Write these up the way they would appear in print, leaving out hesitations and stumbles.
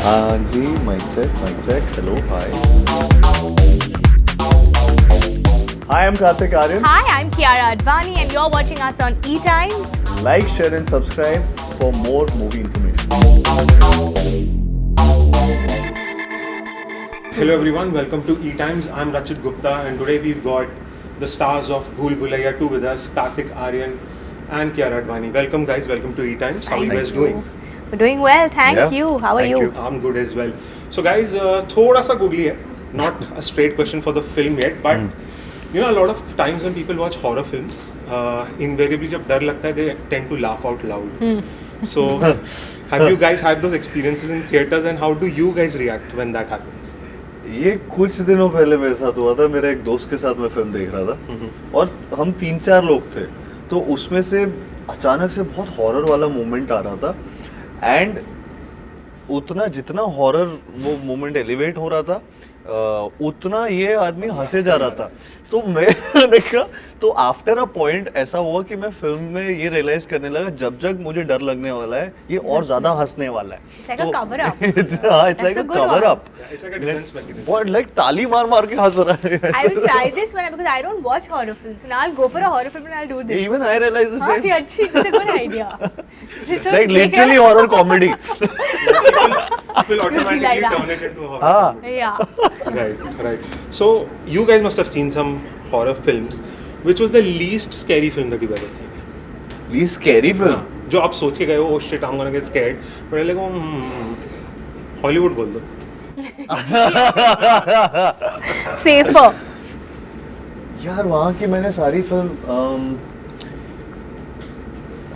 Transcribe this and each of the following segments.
हाँ जी, mic check. Hello, hi. Hi, I'm Kartik Aaryan. Hi, I'm Kiara Advani and you're watching us on ETimes. Like, share and subscribe for more movie information. Hello everyone, welcome to ETimes. I'm Rachit Gupta and today we've got the stars of Bhool Bhulaiyaa 2 with us, Kartik Aaryan and Kiara Advani. Welcome guys, welcome to ETimes. How are you guys doing? We're doing well, thank you. How are you? I'm good as well. So guys, thoda sa googly hai, not a straight question for the film yet, but you know a lot of times when people watch horror films, invariably जब डर लगता है they tend to laugh out loud. So have you guys had those experiences in theaters and how do you guys react when that happens? ये कुछ दिनों पहले मेरे साथ हुआ था. मेरे एक दोस्त के साथ मैं फिल्म देख रहा था और हम 3-4 लोग थे, तो उसमें से अचानक से बहुत हॉरर वाला मोमेंट आ रहा था एंड उतना जितना हॉरर वो मोमेंट एलिवेट हो रहा था उतना ये आदमी हंसे जा रहा था. तो मैं देखा तो आफ्टर अ पॉइंट ऐसा हुआ कि मैं फिल्म में ये रियलाइज करने लगा जब मुझे डर लगने वाला है ये और ज्यादा हंसने वाला है. It's like a cover up. It's like a cover up. It's like a defense mechanism. But like ताली मार के हंस रहा है. I will try this one because I don't watch horror films. So now I'll go for a horror film and I'll do this. Even I realized the same. Okay, अच्छी, it's a good idea. It's like literally horror comedy. Will automatically turn it into a horror. Yeah. Right. So you guys must have seen some horror films. Which was the least scary film that you've ever seen? Least scary film? जो आप सोच के गए हो, oh shit, I'm gonna get scared. But like, Hollywood बोल दो. Safer. यार वहाँ की मैंने सारी फिल्म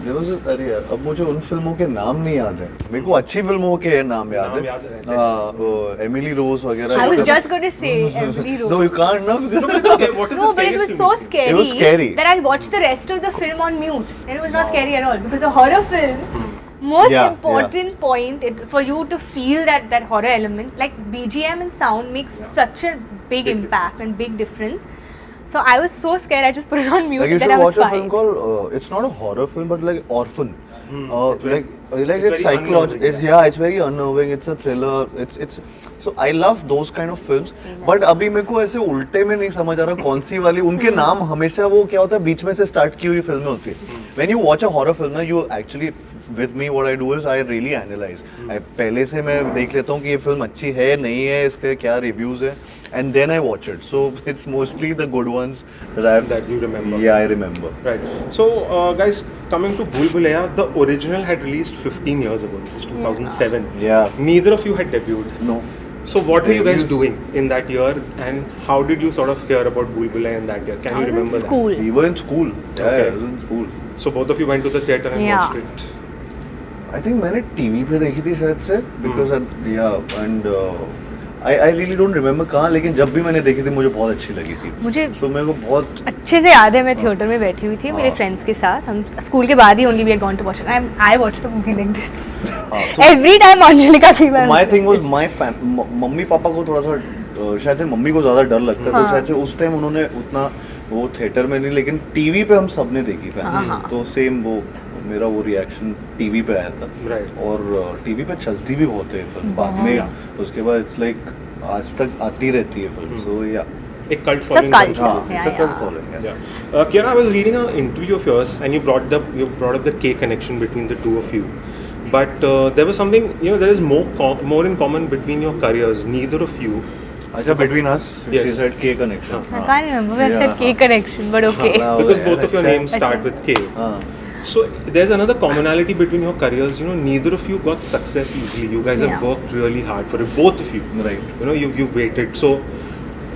अरे यार अब मुझे उन फिल्मों के नाम नहीं याद है. मेरे को अच्छी फिल्मों के नाम याद है. एमिली रोज वगैरह. I was just going to say Emily Rose. No, you can't know. What is No, the but it was scariest so film? scary, It was scary that I watched the rest of the film on mute and it was not scary at all because the horror films most important point for you to feel that horror element, like BGM and sound makes such a big impact and big difference. So I was so scared I just put it on mute. Like you that should I was watch a fine. film called it's not a horror film but like Orphan. It's It's psychological. Yeah, it's very unnerving. It's a thriller. It's so I love those kind of films. But अभी मेरे को ऐसे उल्टे में नहीं समझ आ रहा कौन सी वाली. उनके नाम हमेशा वो क्या होता है बीच में से स्टार्ट की हुई फिल्में होती है. When you watch a horror film ना you actually with me what I do is I really analyze. पहले से मैं देख लेता हूँ कि ये फिल्म अच्छी है नहीं है, इसके क्या रिव्यूज है, and then I watch it. So it's mostly the good ones that you remember. Yeah, I remember. Right. So guys, coming to Bhool Bhulaiyaa, the original had released 15 years ago. This is 2007. Yeah. Neither of you had debuted. No. So what were you guys doing in that year, and how did you sort of hear about Bhool Bhulaiyaa in that year? Can I you was remember in school. We were in school. Yeah, Okay. I was in school. that? So both of you went to the theater and Yeah. watched it. I think मैंने TV पे देखी थी शायद से because I really don't remember कहाँ, लेकिन जब भी मैंने देखी थी मुझे बहुत अच्छी लगी थी. मुझे So मेरे को बहुत अच्छे से याद है मैं थिएटर में बैठी हुई थी मेरे फ्रेंड्स के साथ. हम स्कूल के बाद ही only we had gone to watch it. I watched the movie like this every time Anjalika की बार. My thing was mummy papa को थोड़ा सा शायद से मम्मी को ज़्यादा डर लगता है तो शायद से उस टाइम उन्होंने उतना वो थिएटर में नहीं, लेकिन टीवी पे हम सब ने देखी फैमिली. तो सेम वो मेरा वो रिएक्शन टीवी पे आया था. Right. और टीवी पे चलती भी बहुत है फिल्म बाद में. उसके बाद इट्स लाइक आज तक आती रहती है फिल्म. सो या A cult It's a following. cult. हाँ Yeah, it's a cult yeah. following. Yeah. Yeah. Kiara, I was reading an interview of yours, and you brought up the K connection between the two of you. But there was something, you know, there is more in common between your careers. Neither of you. अच्छा between us Yes. she said K connection. I can't remember when I said K connection, but okay. Because both of your names start with K. So there's another commonality between your careers. You know, neither of you got success easily. You guys have worked really hard for it, both of you. Right. You know, you've waited. So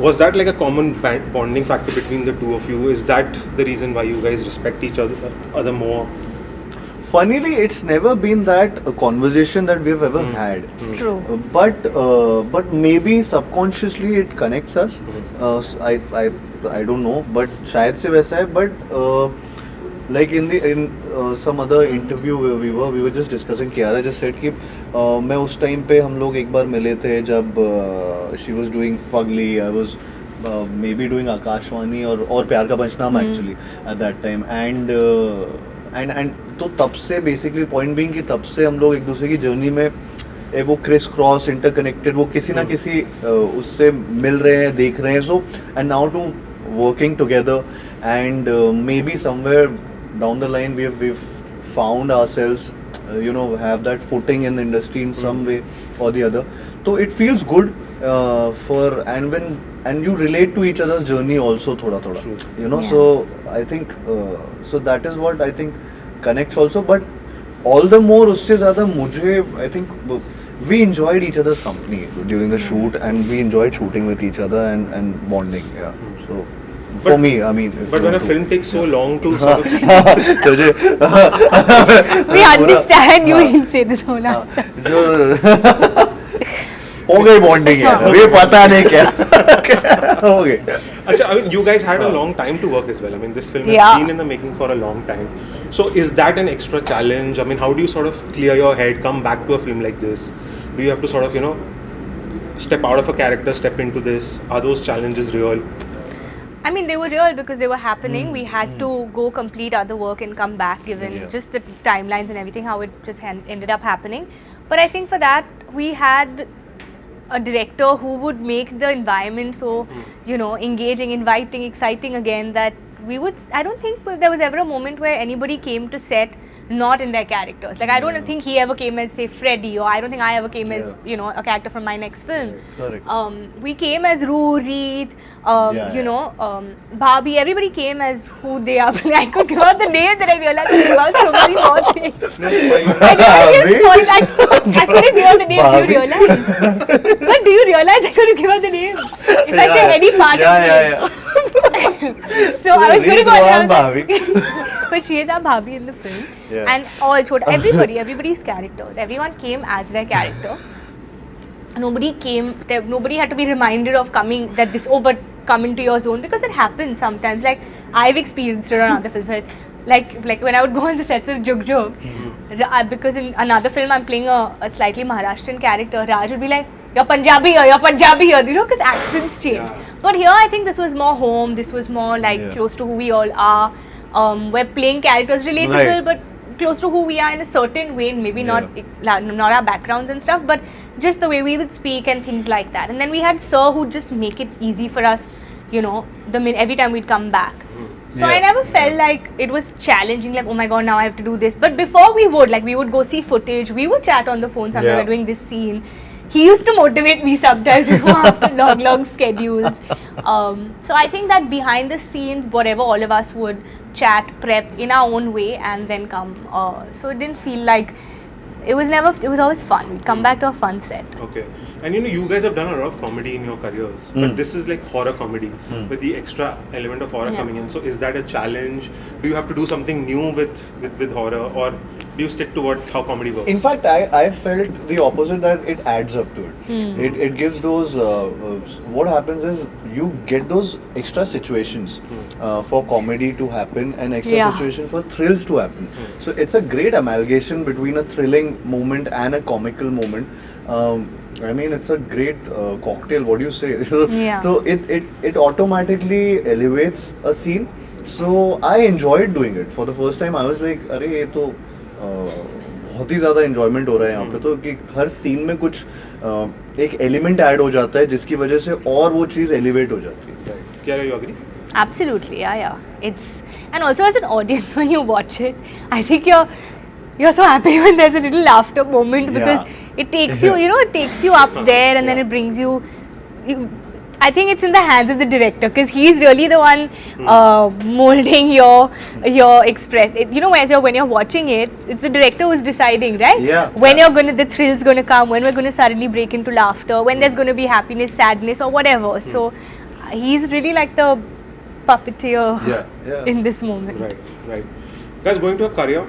was that like a common bonding factor between the two of you? Is that the reason why you guys respect each other more? Funnily, it's never been that conversation that we've ever had. True. But maybe subconsciously it connects us. I don't know, but शायद से वैसा है. But like in some other interview where we were just discussing, Kiara just said कि मैं उस time पे हम लोग एक बार मिले थे जब she was doing Fugly, I was maybe doing Akashvani और प्यार का पंचनामा actually at that time, and तो तब से बेसिकली पॉइंट बीइंग कि तब से हम लोग एक दूसरे की जर्नी में वो क्रिस क्रॉस इंटरकनेक्टेड, वो किसी ना किसी उससे मिल रहे हैं, देख रहे हैं. So and now to working together, and maybe somewhere down the line we've found ourselves, have that footing in the industry in some way or the other. So it feels good and you relate to each other's journey also thoda. Yeah. So I think so that is what I think connects also, but all the more usse zyada mujhe I think we enjoyed each other's company during the shoot, and we enjoyed shooting with each other and bonding. So for me, I mean, but when a film takes so long to sort of we understand you didn't say this whole answer. हो गई bonding यार, अभी पता नहीं क्या हो गई. Achha, I mean, you guys had a long time to work as well. I mean, this film has Yeah. been in the making for a long time. So is that an extra challenge? I mean, how do you sort of clear your head, come back to a film like this? Do you have to sort of, step out of a character, step into this? Are those challenges real? I mean, they were real because they were happening. We had to go complete other work and come back, given just the timelines and everything, how it just ended up happening. But I think for that, we had a director who would make the environment so, engaging, inviting, exciting again, that I don't think there was ever a moment where anybody came to set not in their characters. Like, I don't think he ever came as, say, Freddy, or I don't think I ever came as, a character from my next film. Correct. We came as Roo, Reet, Bhabhi, everybody came as who they are. I could give out the name that I realized I give out so many more things. I couldn't give out the name, do you realize? But do you realize I couldn't give out the name? If I say any part of it. So I was going to go on but she is our Bhabhi in the film. And everybody's characters, everyone came as their character. Nobody had to be reminded of but come into your zone, because it happens sometimes. Like, I've experienced it on other films. Like when I would go on the sets of Jug Jug, because in another film I'm playing a slightly Maharashtrian character, Raj would be like, you're Punjabi here, because accents change. But here I think this was more home, this was more like close to who we all are. We're playing characters relatable, but close to who we are in a certain way, maybe not our backgrounds and stuff, but just the way we would speak and things like that. And then we had Sir who'd just make it easy for us, every time we'd come back. So I never felt like it was challenging, like, oh my god, now I have to do this. But before we would go see footage, we would chat on the phone sometimes, we're doing this scene. He used to motivate me sometimes after long schedules. So I think that behind the scenes, whatever, all of us would chat, prep in our own way and then come. So it didn't feel like, it was always fun. We'd come back to a fun set. Okay. And you guys have done a lot of comedy in your careers, but this is like horror comedy with the extra element of horror coming in. So is that a challenge? Do you have to do something new with horror, or do you stick to how comedy works? In fact, I felt the opposite, that it adds up to it. It gives those, what happens is you get those extra situations for comedy to happen and extra situation for thrills to happen. So it's a great amalgamation between a thrilling moment and a comical moment. I mean, it's a great cocktail, what do you say? So it automatically elevates a scene. So I enjoyed doing it. For the first time, I was like, अरे ये तो बहुत ही ज़्यादा enjoyment हो रहा है यहाँ पे, तो कि हर scene में कुछ एक element add हो जाता है जिसकी वजह से और वो चीज़ elevate हो जाती है. Kiara, you agree? Absolutely, yeah. And also as an audience, when you watch it, I think you're so happy when there's a little laughter moment, because it takes you, it takes you up there, and then it brings you. I think it's in the hands of the director, because he's really the one molding your expression. When you're watching it, it's the director who's deciding, right? Yeah. When the thrill's going to come, when we're going to suddenly break into laughter, when there's going to be happiness, sadness, or whatever. So he's really like the puppeteer in this moment. Right. Guys, going to a career.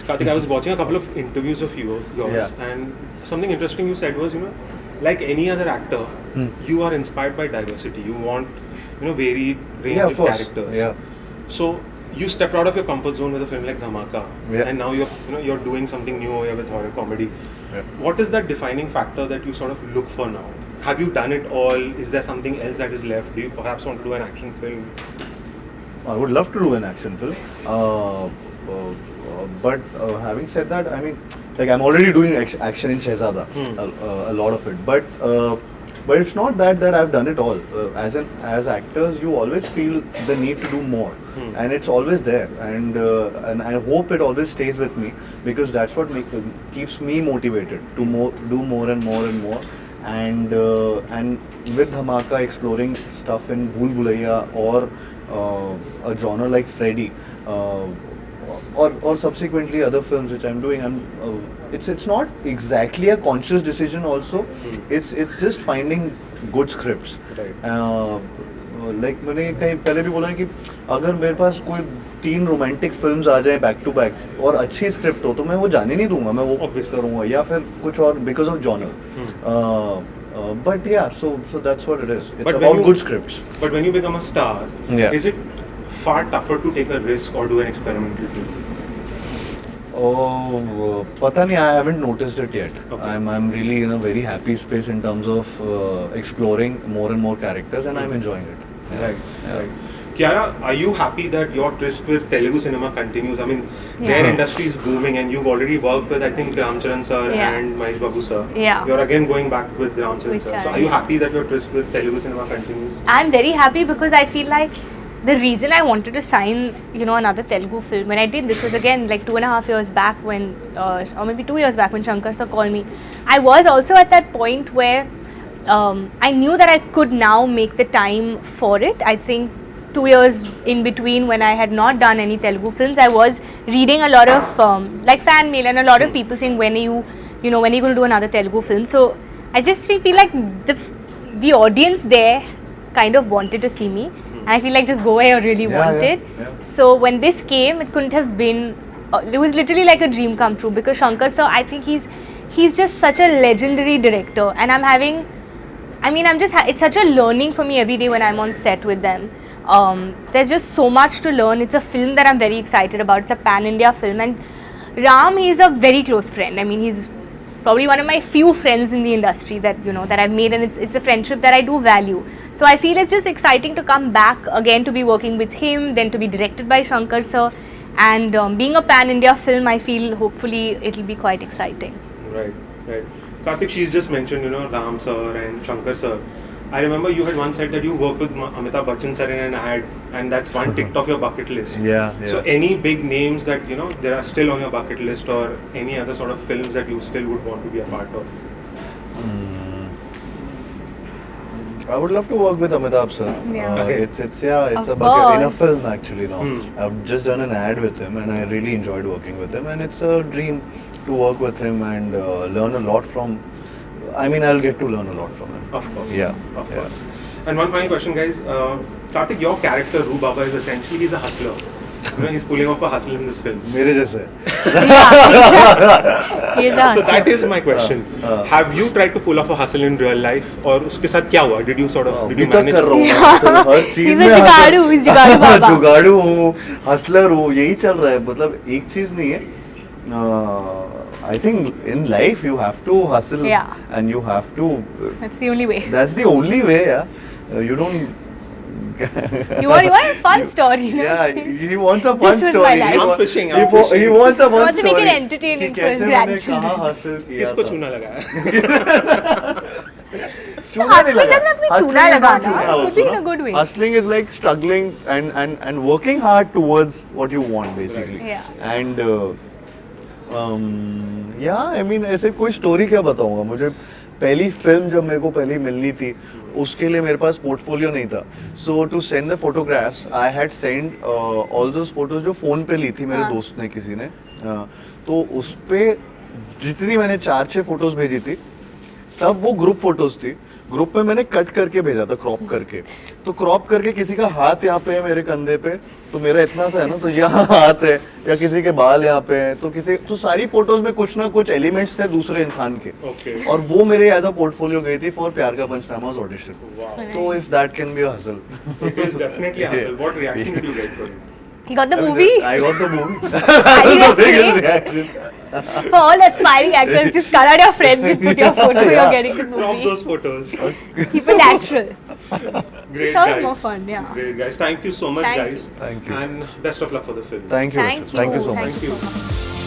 Kartik, I was watching a couple of interviews of yours, and something interesting you said was, like any other actor, you are inspired by diversity. You want, varied range of characters. Yeah. So you stepped out of your comfort zone with a film like Dhamaka, and now you're doing something new here with horror comedy. Yeah. What is that defining factor that you sort of look for now? Have you done it all? Is there something else that is left? Do you perhaps want to do an action film? I would love to do an action film. But having said that, I mean, like I'm already doing action in Shehzada, a lot of it, but it's not that I've done it all. As actors, you always feel the need to do more, and it's always there, and I hope it always stays with me, because that's what keeps me motivated to do more and more and more, and with Dhamaka exploring stuff in Bhool Bhulaiyaa or a genre like Freddy. Or subsequently other films which I'm doing, it's not exactly a conscious decision also. It's just finding good scripts. Like मैंने कहीं पहले भी बोला कि अगर मेरे पास कोई 3 romantic films आ जाए बैक टू बैक और अच्छी स्क्रिप्ट हो तो मैं वो जाने नहीं दूंगा, मैं वो करूंगा या फिर कुछ और because of genre. But yeah, so that's what it is. It's about good scripts. But when you become a star, is it far tougher to take a risk or do an experimental film? Oh, pata nahi, I haven't noticed it yet. Okay. I'm really in a very happy space in terms of exploring more and more characters, and I'm enjoying it. Yeah. Right. Kiara, are you happy that your tryst with Telugu cinema continues? I mean, their industry is booming, and you've already worked with, I think, Ram Charan sir and Mahesh Babu sir. Yeah. You're again going back with Ram Charan sir. So are you happy that your tryst with Telugu cinema continues? I'm very happy because I feel like the reason I wanted to sign, another Telugu film, when I did, this was again like 2.5 years back when, or maybe 2 years back when Shankar sir called me. I was also at that point where I knew that I could now make the time for it. I think 2 years in between when I had not done any Telugu films, I was reading a lot of like fan mail and a lot of people saying when are you going to do another Telugu film. So I just feel like the audience there kind of wanted to see me, and I feel like just go where you really wanted. So when this came, it couldn't have been. It was literally like a dream come true, because Shankar sir, I think he's just such a legendary director, and it's such a learning for me every day when I'm on set with them. There's just so much to learn. It's a film that I'm very excited about. It's a pan-India film, and Ram, he's a very close friend. I mean, he's probably one of my few friends in the industry that that I've made, and it's a friendship that I do value. So I feel it's just exciting to come back again to be working with him, then to be directed by Shankar sir, and being a pan-India film, I feel hopefully it'll be quite exciting. Right. Kartik, she's just mentioned, Ram sir and Shankar sir. I remember you had once said that you worked with Amitabh Bachchan sir in an ad, and that's one ticked off your bucket list. Yeah. So any big names that there are still on your bucket list, or any other sort of films that you still would want to be a part of? I would love to work with Amitabh sir. Yeah. It's a bucket in a film actually now. I've just done an ad with him, and I really enjoyed working with him, and it's a dream to work with him and learn a lot from. I'll get to learn a lot from him. Of course. Yeah. Of course. And one final question, guys. Kartik, your character, Roo Baba, is essentially, he's a hustler. He's pulling off a hustle in this film. मेरे जैसे. So that is my question. Have you tried to pull off a hustle in real life? और उसके साथ क्या हुआ? Did you manage? कर रहा हूँ हर चीज में. जुगाड़ू बाबा. जुगाड़ू हूँ, hustler हूँ, यही चल रहा है. मतलब एक चीज नहीं है. I think in life you have to hustle, and you have to. That's the only way. That's the only way, yeah. You don't. you want a fun story, Yeah, he wants a fun this story. I'm fishing. He wants a fun story. He wants to make it entertaining for his grandchildren. किसको चूना लगाया? Hustling doesn't have to be चूना लगाना. It could be in a good way. Hustling is like struggling and working hard towards what you want, basically. Yeah. And ऐसे कोई story क्या बताऊंगा. मुझे पहली फिल्म जब मेरे को पहली मिलनी थी, उसके लिए मेरे पास पोर्टफोलियो नहीं था. So to send the photographs, I had send all those photos जो फोन पे ली थी मेरे दोस्त ने, किसी ने. तो उस पे जितनी मैंने 4-6 फोटोज भेजी थी, सब वो ग्रुप फोटोज थी. ग्रुप में मैंने कट करके भेजा था, क्रॉप करके. तो क्रॉप करके किसी का हाथ यहाँ पे है मेरे कंधे पे, तो मेरा इतना सा है ना, तो यहाँ हाथ है, या किसी के बाल यहाँ पे है, तो सारी फोटोज में कुछ ना कुछ एलिमेंट्स थे दूसरे इंसान के. और वो मेरे एज अ पोर्टफोलियो गई थी फॉर प्यार का पंचनामा ऑडिशन. तो if that can be a hustle. It is definitely a hustle. What reaction did you get for it? He got the movie. I got the movie. That's great reaction. For all aspiring actors, just cut out your friends and put your photo. You're getting the movie. Crop those photos. Keep it natural. Great, Sounds guys. more fun, yeah. Great, guys. Thank you so much, Thank guys. Thank you. And best of luck for the film. Thank you. Thank Thank you so you. much. Thank you.